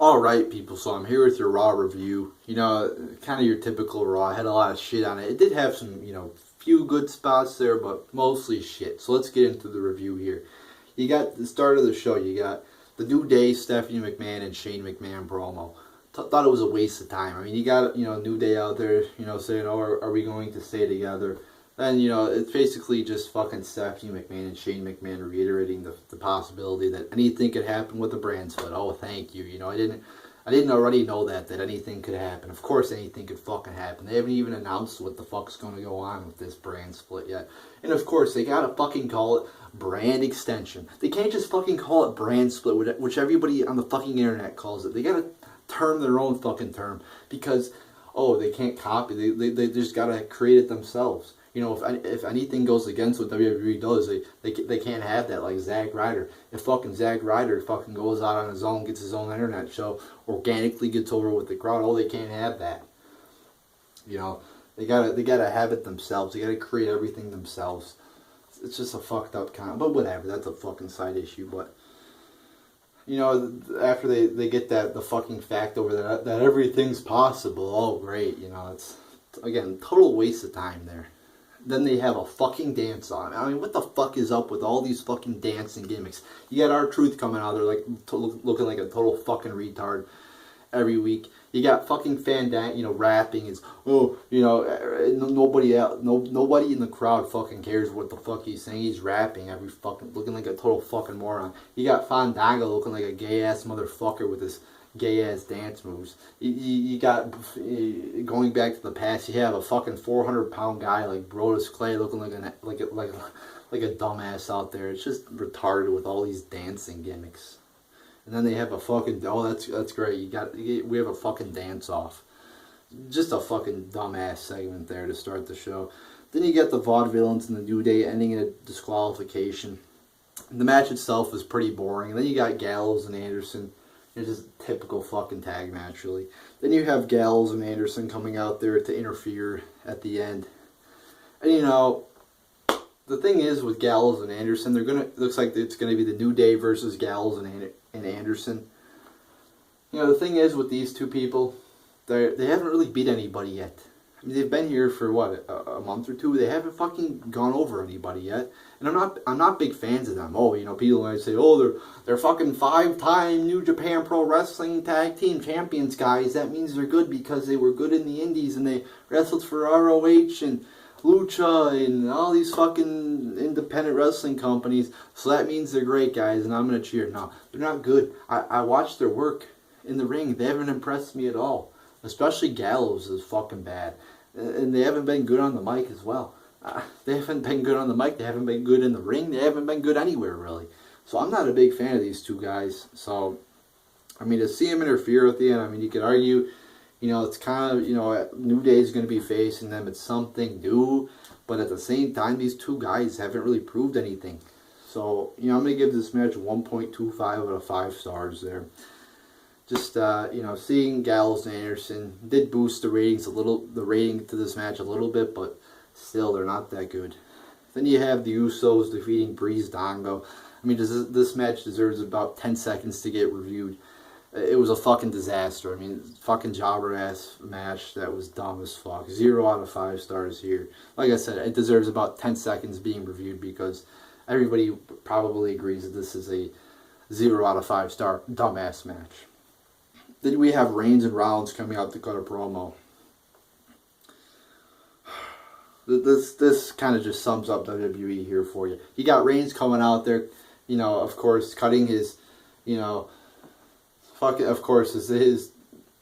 Alright, people, so I'm here with your Raw review. Kind of your typical Raw. I had a lot of shit on it. It did have some, few good spots there, but mostly shit. So let's get into the review here. You got the start of the show. You got the New Day, Stephanie McMahon, and Shane McMahon promo. Thought it was a waste of time. I mean, you got, New Day out there, saying, oh, are we going to stay together? Then, it's basically just fucking Stephanie McMahon and Shane McMahon reiterating the possibility that anything could happen with the brand split. Oh, thank you. I didn't already know that anything could happen. Of course anything could fucking happen. They haven't even announced what the fuck's going to go on with this brand split yet. And of course, they gotta fucking call it brand extension. They can't just fucking call it brand split, which everybody on the fucking internet calls it. They gotta term their own fucking term because, oh, they can't copy. They just gotta create it themselves. If anything goes against what WWE does, they can't have that, like Zack Ryder. If fucking Zack Ryder fucking goes out on his own, gets his own internet show, organically gets over with the crowd, oh, they can't have that. They gotta have it themselves. They gotta create everything themselves. It's just a fucked up but whatever, that's a fucking side issue. But after they get the fucking fact over that everything's possible, oh great, it's again total waste of time there. Then they have a fucking dance on. I mean, what the fuck is up with all these fucking dancing gimmicks? You got R-Truth coming out there like looking like a total fucking retard every week. You got fucking Fandango, rapping. It's nobody in the crowd fucking cares what the fuck he's saying. He's rapping every fucking, looking like a total fucking moron. You got Fandango looking like a gay ass motherfucker with his gay ass dance moves. You got, going back to the past, you have a fucking 400-pound guy like Brodus Clay looking like a dumbass out there. It's just retarded with all these dancing gimmicks. And then they have a fucking, oh, that's great. We have a fucking dance off. Just a fucking dumbass segment there to start the show. Then you get the Vaudevillains and the New Day ending in a disqualification. The match itself is pretty boring. And then you got Gallows and Anderson. It's just a typical fucking tag match, really. Then you have Gallows and Anderson coming out there to interfere at the end. And the thing is with Gallows and Anderson, looks like it's gonna be the New Day versus Gallows and Anderson. The thing is with these two people, they haven't really beat anybody yet. I mean, they've been here for what, a month or two. They haven't fucking gone over anybody yet, and I'm not big fans of them. Oh, people might say, oh, they're fucking 5-time New Japan Pro Wrestling Tag Team Champions, guys. That means they're good because they were good in the Indies and they wrestled for ROH and Lucha and all these fucking independent wrestling companies. So that means they're great, guys, and I'm gonna cheer. No, they're not good. I watched their work in the ring. They haven't impressed me at all. Especially Gallows is fucking bad. And they haven't been good on the mic as well. They haven't been good on the mic. They haven't been good in the ring. They haven't been good anywhere, really. So I'm not a big fan of these two guys. So, I mean, to see them interfere at the end, I mean, you could argue, it's kind of, New Day is going to be facing them. It's something new. But at the same time, these two guys haven't really proved anything. So, I'm going to give this match 1.25 out of 5 stars there. Just, seeing Gallows and Anderson did boost the rating to this match a little bit, but still, they're not that good. Then you have the Usos defeating Breezango. I mean, this match deserves about 10 seconds to get reviewed. It was a fucking disaster. I mean, fucking jobber-ass match that was dumb as fuck. 0 out of 5 stars here. Like I said, it deserves about 10 seconds being reviewed because everybody probably agrees that this is a 0 out of 5 star dumbass match. Then we have Reigns and Rollins coming out to cut a promo. This kind of just sums up WWE here for you. You got Reigns coming out there, of course, cutting his, of course, his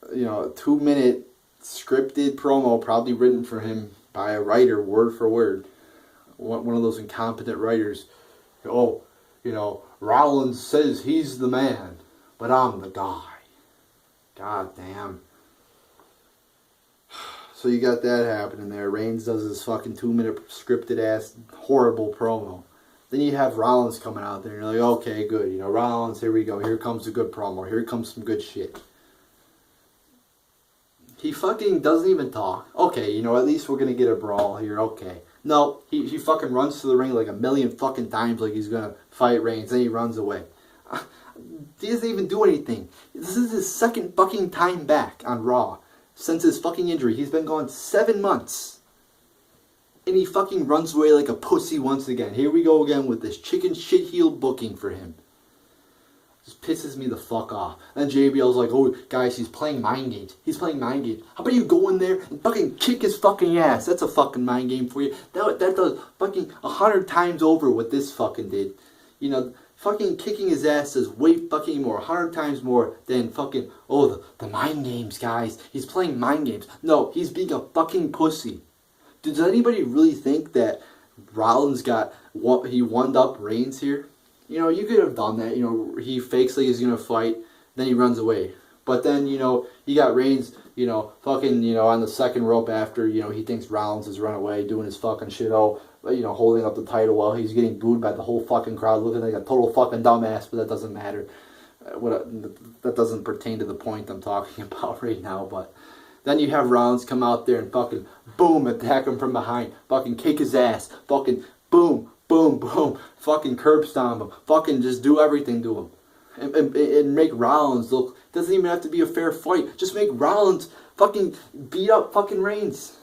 2-minute scripted promo, probably written for him by a writer, word for word. One of those incompetent writers. Oh, Rollins says he's the man, but I'm the guy. God damn. So you got that happening there. Reigns does his fucking 2-minute scripted ass horrible promo. Then you have Rollins coming out there and you're like, okay, good. Rollins, here we go. Here comes a good promo. Here comes some good shit. He fucking doesn't even talk. Okay, at least we're going to get a brawl here. Okay. No, he fucking runs to the ring like a million fucking times like he's going to fight Reigns. Then he runs away. He doesn't even do anything. This is his second fucking time back on Raw since his fucking injury. He's been gone 7 months. And he fucking runs away like a pussy once again. Here we go again with this chicken shit heel booking for him. Just pisses me the fuck off. And JBL's like, oh, guys, he's playing mind games. He's playing mind games. How about you go in there and fucking kick his fucking ass? That's a fucking mind game for you. That does fucking 100 times over what this fucking did. You know, fucking kicking his ass is way fucking more, 100 times more than fucking, oh, the mind games, guys. He's playing mind games. No, he's being a fucking pussy. Does anybody really think that Rollins he wound up Reigns here? You know, you could have done that. You know, he fakes like he's going to fight, then he runs away. But then, you know, you got Reigns, you know, fucking, you know, on the second rope after, you know, he thinks Rollins has run away, doing his fucking shit, you know, holding up the title while he's getting booed by the whole fucking crowd, looking like a total fucking dumbass, but that doesn't matter. That doesn't pertain to the point I'm talking about right now, but then you have Rollins come out there and fucking boom, attack him from behind, fucking kick his ass, fucking boom, boom, boom, fucking curb stomp him, fucking just do everything to him. And make Rollins look, doesn't even have to be a fair fight, just make Rollins fucking beat up fucking Reigns.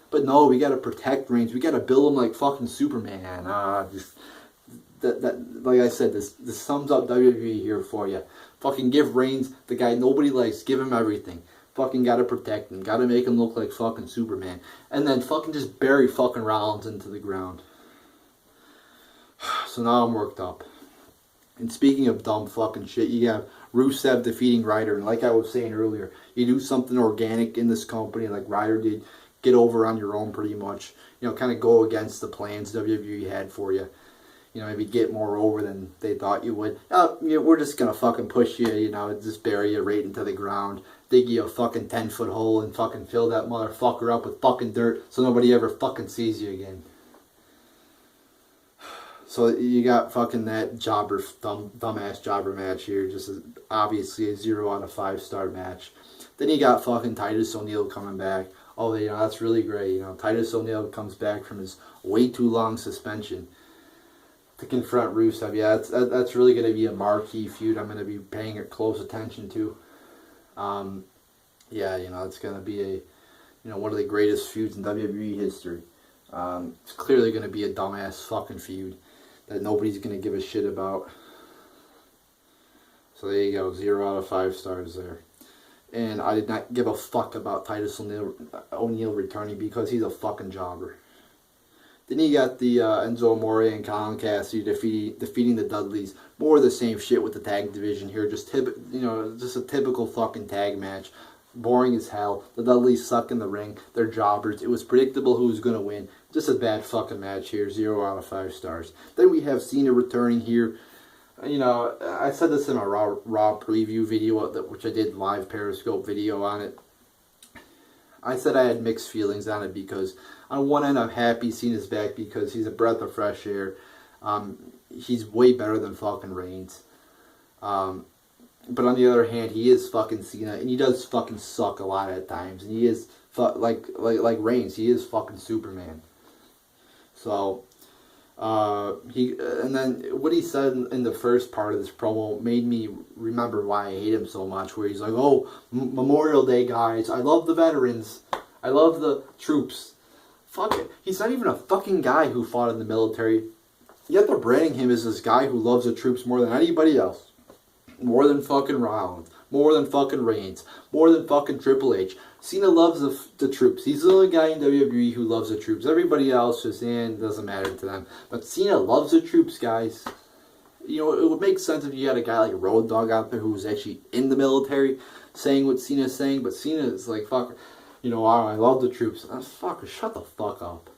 But no, we gotta protect Reigns, we gotta build him like fucking Superman. Like I said, this sums up WWE here for you. Fucking give Reigns, the guy nobody likes, give him everything. Fucking gotta protect him. Gotta make him look like fucking Superman. And then fucking just bury fucking Rollins into the ground. So now I'm worked up. And speaking of dumb fucking shit, you have Rusev defeating Ryder. And like I was saying earlier, you do something organic in this company like Ryder did. Get over on your own pretty much. You know, kind of go against the plans WWE had for you. You know, maybe get more over than they thought you would. You know, we're just going to fucking push you, you know, just bury you right into the ground. Dig you a fucking 10-foot hole and fucking fill that motherfucker up with fucking dirt so nobody ever fucking sees you again. So you got fucking that dumbass jobber match here. Just obviously a 0 out of 5 star match. Then you got fucking Titus O'Neil coming back. Oh, you know, that's really great. You know, Titus O'Neil comes back from his way too long suspension to confront Rusev. Yeah, that's really going to be a marquee feud I'm going to be paying close attention to. Yeah, you know, it's going to be one of the greatest feuds in WWE history. It's clearly going to be a dumbass fucking feud that nobody's going to give a shit about. So there you go, 0 out of 5 stars there. And I did not give a fuck about Titus O'Neil returning because he's a fucking jobber. Then you got the Enzo Amore and Colin Cassidy defeating the Dudleys. More of the same shit with the tag division here. Just a typical fucking tag match. Boring as hell. The Dudleys suck in the ring. They're jobbers. It was predictable who was going to win. Just a bad fucking match here. 0 out of 5 stars. Then we have Cena returning here. You know, I said this in my Raw preview video, which I did live Periscope video on it. I said I had mixed feelings on it because on one end I'm happy Cena's back because he's a breath of fresh air. He's way better than fucking Reigns. But on the other hand, he is fucking Cena, and he does fucking suck a lot at times. And he is like Reigns, he is fucking Superman. So and then what he said in the first part of this promo made me remember why I hate him so much. Where he's like, "Oh, Memorial Day, guys! I love the veterans. I love the troops." Fuck it. He's not even a fucking guy who fought in the military. Yet they're branding him as this guy who loves the troops more than anybody else. More than fucking Rollins. More than fucking Reigns. More than fucking Triple H. Cena loves the troops. He's the only guy in WWE who loves the troops. Everybody else just doesn't matter to them. But Cena loves the troops, guys. You know, it would make sense if you had a guy like Road Dogg out there who was actually in the military saying what Cena's saying. But Cena is like, fuck, you know, I love the troops. Fuck, shut the fuck up.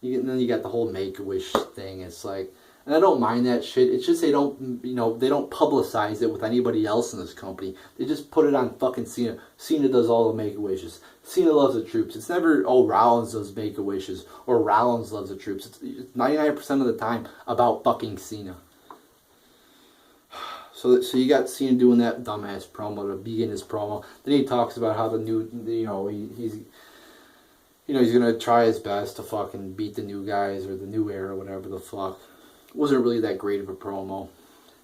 And then you got the whole Make-A-Wish thing. It's like, and I don't mind that shit. It's just they don't publicize it with anybody else in this company. They just put it on fucking Cena. Cena does all the Make-A-Wishes. Cena loves the troops. It's never, oh, Rollins does Make-A-Wishes or Rollins loves the troops. It's 99% of the time about fucking Cena. So you got Cena doing that dumbass promo to begin his promo. Then he talks about how the new, he's going to try his best to fucking beat the new guys or the new era, whatever the fuck. Wasn't really that great of a promo.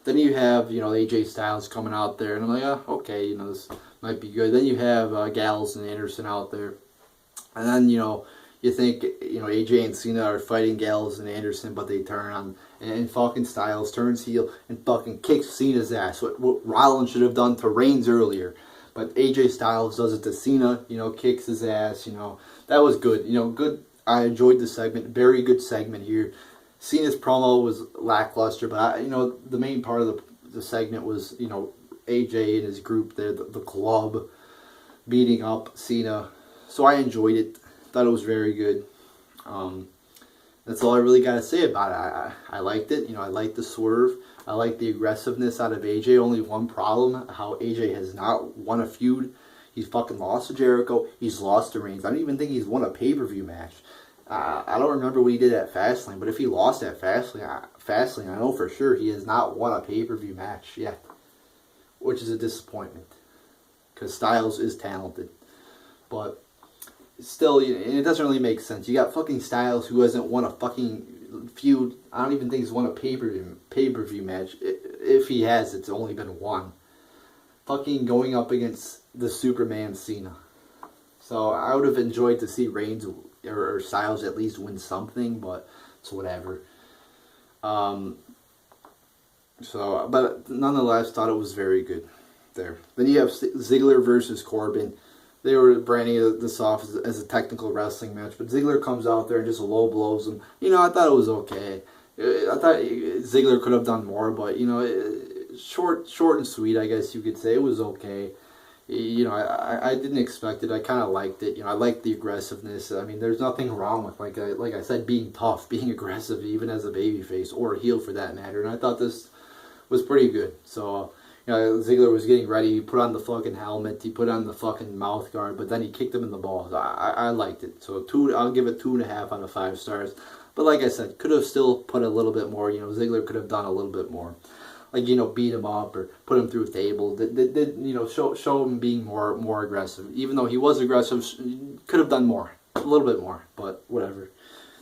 Then you have, you know, AJ Styles coming out there, and I'm like, oh, okay, you know, this might be good. Then you have Gallows and Anderson out there. And then, you know, you think, you know, AJ and Cena are fighting Gallows and Anderson, but they turn on, and fucking Styles turns heel and fucking kicks Cena's ass. What Rollins should have done to Reigns earlier. But AJ Styles does it to Cena, you know, kicks his ass, you know. That was good. You know, good. I enjoyed the segment. Very good segment here. Cena's promo was lackluster, but you know, the main part of the segment was, you know, AJ and his group there, the club, beating up Cena. So I enjoyed it. Thought it was very good. That's all I really got to say about it. I liked it. You know, I liked the swerve. I liked the aggressiveness out of AJ. Only one problem, how AJ has not won a feud. He's fucking lost to Jericho. He's lost to Reigns. I don't even think he's won a pay-per-view match. I don't remember what he did at Fastlane, but if he lost at Fastlane, I know for sure he has not won a pay-per-view match yet, which is a disappointment, because Styles is talented. But still, it doesn't really make sense. You got fucking Styles, who hasn't won a fucking feud. I don't even think he's won a pay-per-view match. If he has, it's only been one. Fucking going up against the Superman Cena. So I would have enjoyed to see Reigns or Styles at least win something, but it's whatever. But nonetheless, thought it was very good there. Then you have Ziggler versus Corbin. They were branding this off as a technical wrestling match, but Ziggler comes out there and just low blows him. You know, I thought it was okay. I thought Ziggler could have done more, but, you know, short and sweet, I guess you could say. It was okay. You know, I didn't expect it. I kind of liked it. You know, I liked the aggressiveness. I mean, there's nothing wrong with, like I said, being tough, being aggressive, even as a babyface or a heel for that matter. And I thought this was pretty good. So, you know, Ziggler was getting ready. He put on the fucking helmet. He put on the fucking mouth guard, but then he kicked him in the balls. I liked it. So I'll give it 2.5 out of 5 stars. But like I said, could have still put a little bit more. You know, Ziggler could have done a little bit more. Like, you know, beat him up or put him through a table. You know, show him being more aggressive. Even though he was aggressive, could have done more. A little bit more, but whatever.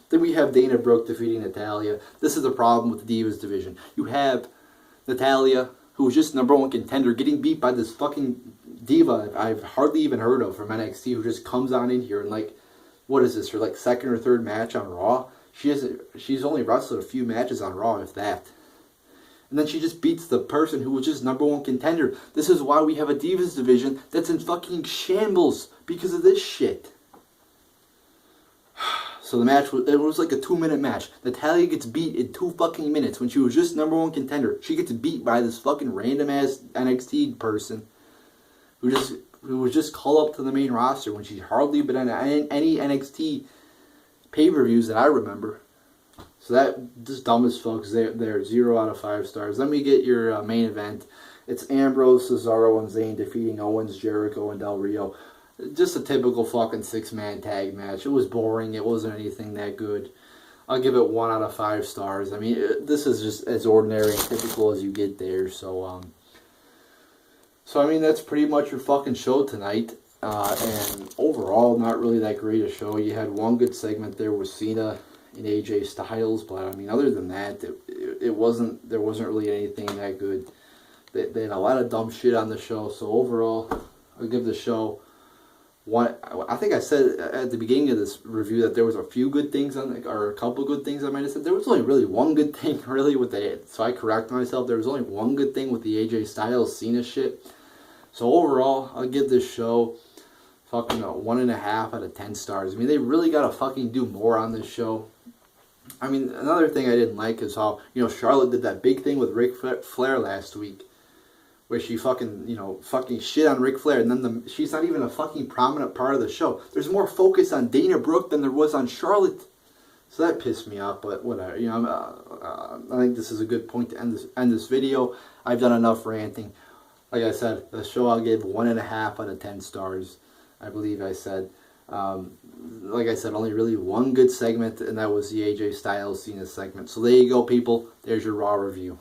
Then we have Dana Brooke defeating Natalya. This is the problem with the Divas division. You have Natalya, who was just #1 contender, getting beat by this fucking diva I've hardly even heard of from NXT, who just comes on in here and, like, what is this, her, like, second or third match on Raw? She's only wrestled a few matches on Raw, if that. And then she just beats the person who was just #1 contender. This is why we have a Divas division that's in fucking shambles because of this shit. So the match was like a 2-minute match. Natalya gets beat in 2 fucking minutes when she was just #1 contender. She gets beat by this fucking random ass NXT person who was just called up to the main roster when she's hardly been on any NXT pay-per-views that I remember. So that just dumb as fuck. They're 0 out of 5 stars. Then we get your main event. It's Ambrose, Cesaro, and Zayn defeating Owens, Jericho, and Del Rio. Just a typical fucking 6-man tag match. It was boring. It wasn't anything that good. I'll give it 1 out of 5 stars. I mean, this is just as ordinary and typical as you get there. So I mean, that's pretty much your fucking show tonight. And overall, not really that great a show. You had one good segment there with Cena and AJ Styles, but I mean, other than that, there wasn't really anything that good. They had a lot of dumb shit on the show. So overall, I'll give the show 1. I think I said at the beginning of this review that there was a few good things or a couple good things I might have said. There was only really one good thing really with so I correct myself. There was only one good thing with the AJ Styles Cena shit. So overall, I'll give this show fucking 1.5 out of 10 stars. I mean, they really gotta fucking do more on this show. I mean, another thing I didn't like is how, you know, Charlotte did that big thing with Ric Flair last week, where she fucking shit on Ric Flair, and then she's not even a fucking prominent part of the show. There's more focus on Dana Brooke than there was on Charlotte. So that pissed me off, but whatever. You know, I think this is a good point to end this video. I've done enough ranting. Like I said, the show I'll give 1.5 out of 10 stars. I believe I said. Like I said, only really one good segment, and that was the AJ Styles Cena segment. So there you go, people. There's your Raw review.